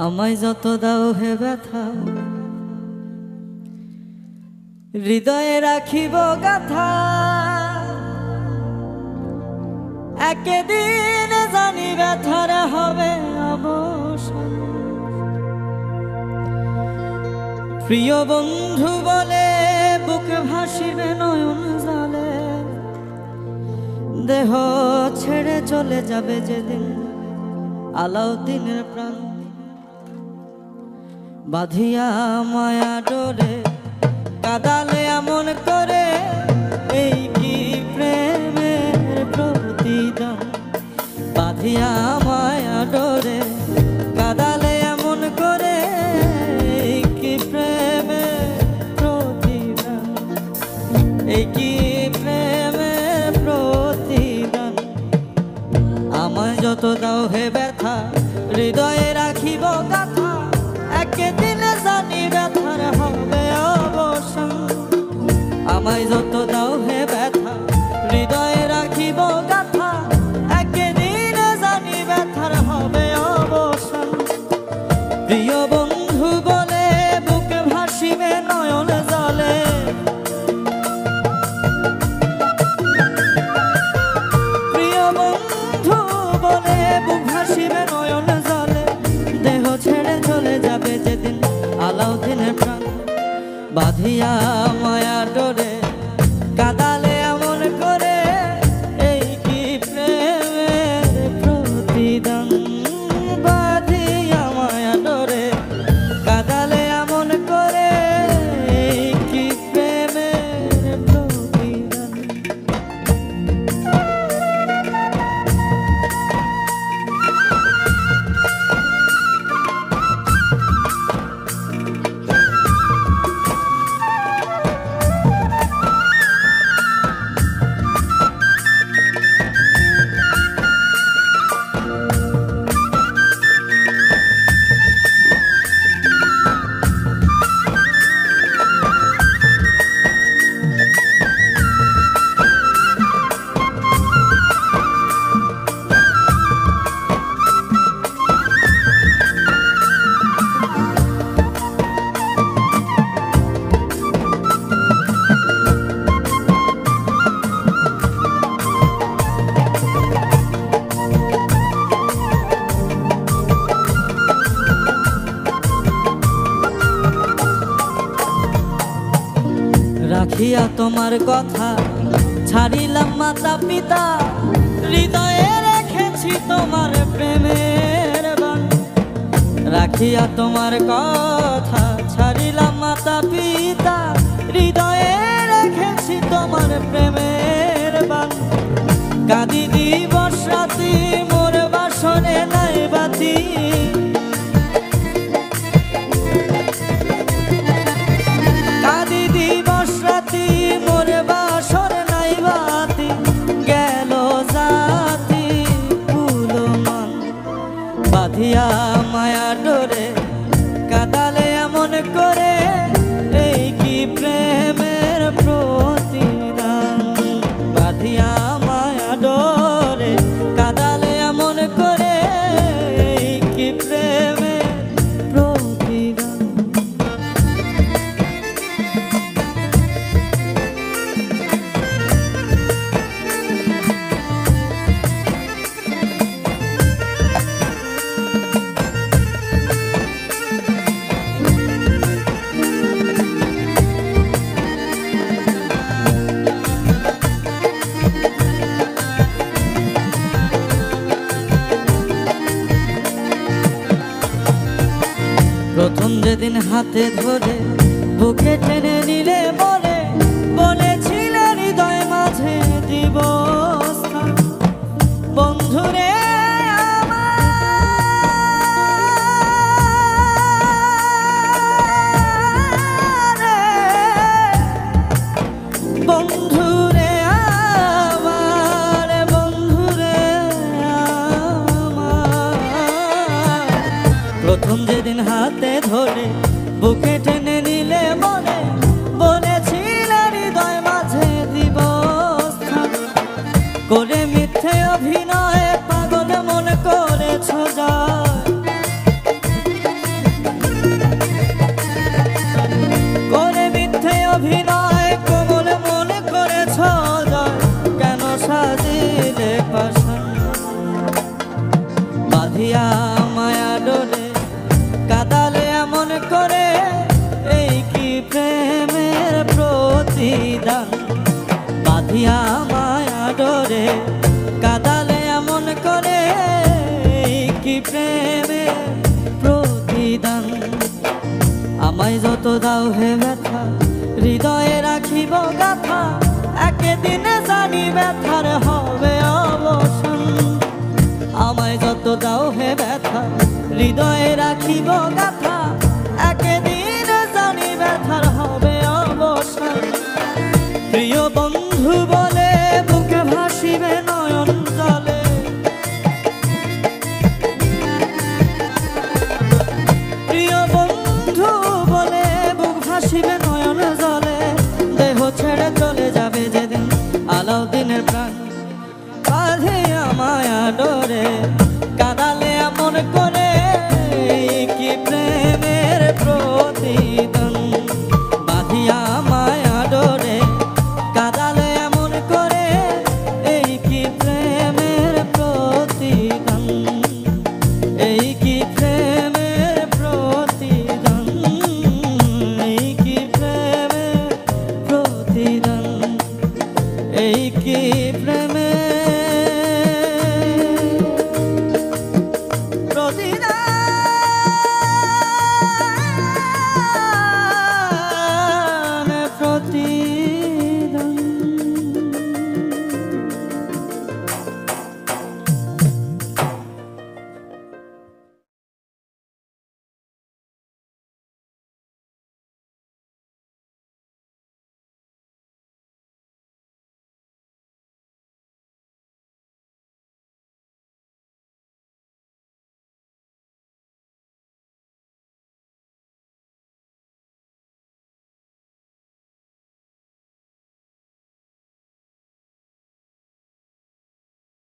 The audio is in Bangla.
আমায় যত দাও হে ব্যথা, হৃদয়ে রাখিব গাথা। একদিন জানি ব্যথার হবে অবসান। প্রিয় বন্ধু বলে বুক ভাসিবে নয়ন জলে, দেহ ছেড়ে চলে যাবে যেদিন আলাউদ্দিনের প্রাণ। বাঁধিয়া মায়া ডোরে কাদালে এমন করে, এই কি প্রেমের প্রতিদান। বাঁধিয়া মায়া ডোরে কাদালে এমন করে, এই কি প্রেমের প্রতিদান। এই কি প্রেমের প্রতিদান। আমায় যত দাও হে ব্যথা, হৃদয়ে রাখিব গাথা। একদিন জানি ব্যথার হবে অবসান। আমায় যত দাও হে ব্যথা, হৃদয়ে রাখিব গাথা। একদিন জানি ব্যথার হবে অবসান। প্রিয় বন্ধু বলে বুক ভাসিবে নয়ন জলে, প্রিয় বন্ধু বলে বুক ভাসিবে নয়ন জলে, দেহ ছেড়ে চলে যাবে যেদিন আলাউদ্দিনের প্রাণ। বাঁধিয়া মায়া ডোরে কাদালে এমন করে, এই কি প্রেমের প্রতিদান। বাঁধিয়া মায়া ডোরে কাদালে এমন করে, এই কি প্রেমের প্রতিদান। রাখিয়া তোমার কথা ছাড়িলাম মাতা পিতা, হৃদয়ে রেখেছি তোমার প্রেমের বান। রাখিয়া তোমার কথা ছাড়িলাম মাতা পিতা, হৃদয়ে রেখেছি তোমার প্রেমের বান। কাঁদি দিবস রাতি মোর বাসনে নাই বাতি, কাঁদি দিবস রাতি মোর বাসর নাই বাতি। গেল জাতি ফুলো মান, বাঁধিয়া মায়া ডোরে কাদালে এমন করে, এই কি প্রেমের প্রতিদান। বাঁধিয়া মায়া ডোরে কাদালে এমন করে, এই কি প্রেমের প্রতিদান। প্রথম যেদিন হাতে ধরে বুকে টেনে নিলে বলে, বলেছিলে হৃদয় মাঝে দিব স্থান। বন্ধুরে বন্ধুরে আমার, বন্ধুরে আমার। প্রথম যেদিন হাতে ধরে বুকে টেনে নিলে বলে, বলেছিলে হৃদয় মাঝে দিব স্থান। করে মিথ্যে অভিনয় পাগল মন করেছ যায়, আদরে কাদালে এমন করে, এই কি প্রেমে প্রতিদান। আমায় যত দাও হে ব্যথা, হৃদয়ে রাখিব গাথা, একদিনে জানি ব্যথার হবে অবসান। আমায় যত দাও হে ব্যথা, হৃদয়ে রাখিব গাথা, একদিনে জানি ব্যথার হবে অবসান। প্রিয় বন্ধু বলে বুকে ভাসিবে নয়ন জলে, প্রিয় বন্ধু বলে বুক ভাসিবে নয়ন জলে। দেহ ছেড়ে চলে যাবে যেদিন আলাউদ্দিনের প্রাণ, বাঁধে আমায় আদরে কাদালে এমন করে, এই কি প্রেমের প্রতিদান। বাঁধিয়া আমায় আদরে কাদালে এমন করে, এই কি প্রেমের প্রতিদান, এই কি প্রেমের প্রতিদান, এই কি প্রেমের প্রতিদান, এই কি প্রেমের